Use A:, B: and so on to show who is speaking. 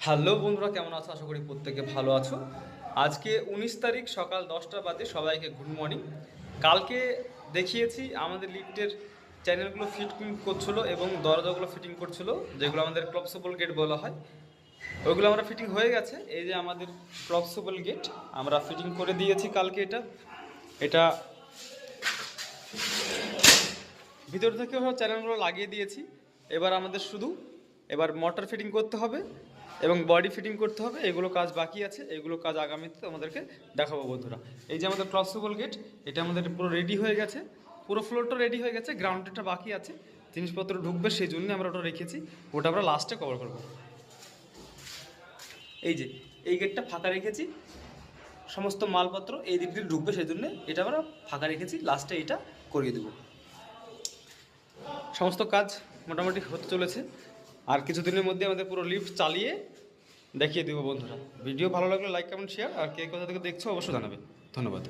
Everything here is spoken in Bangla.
A: হ্যালো বন্ধুরা, কেমন আছো? আশা করি প্রত্যেকে ভালো আছো। আজকে 19 তারিখ সকাল 10টা বাজে। সবাইকে গুড মর্নিং। কালকে দেখিয়েছি আমাদের লিফটের চ্যানেলগুলো ফিটিং করছিল এবং দরজাগুলো ফিটিং করছিল, যেগুলো আমাদের ক্লপসেবল গেট বলা হয়। ওইগুলো আমরা ফিটিং হয়ে গেছে। এই যে আমাদের ক্লপসেবল গেট আমরা ফিটিং করে দিয়েছি কালকে। এটা এটা ভিতর থেকে চ্যানেলগুলো লাগিয়ে দিয়েছি। এবার আমাদের শুধু মোটর ফিটিং করতে হবে এবং বডি ফিটিং করতে হবে। এগুলো কাজ বাকি আছে, এগুলো কাজ আগামীতে আমাদেরকে দেখাবো বন্ধুরা। এই যে আমাদের ক্রসেবল গেট, এটা আমাদের পুরো রেডি হয়ে গেছে, পুরো ফ্লোরটা রেডি হয়ে গেছে, গ্রাউন্ডটা বাকি আছে। জিনিসপত্র ঢুকবে, সেই জন্য আমরা ওটা রেখেছি, ওটা আমরা লাস্টে কভার করবো। এই যে এই গেটটা ফাঁকা রেখেছি, সমস্ত মালপত্র এই দিক দিয়ে ঢুকবে, সেই জন্য এটা আমরা ফাঁকা রেখেছি, লাস্টে এটা করিয়ে দেবো। সমস্ত কাজ মোটামুটি হতে চলেছে, আর কিছুদিনের মধ্যে আমাদের পুরো লিফট চালিয়ে দেখিয়ে দেবো বন্ধুরা। ভিডিও ভালো লাগলে লাইক কমেন্ট শেয়ার, আর কে কোথা থেকে দেখছো অবশ্যই জানাবে। ধন্যবাদ।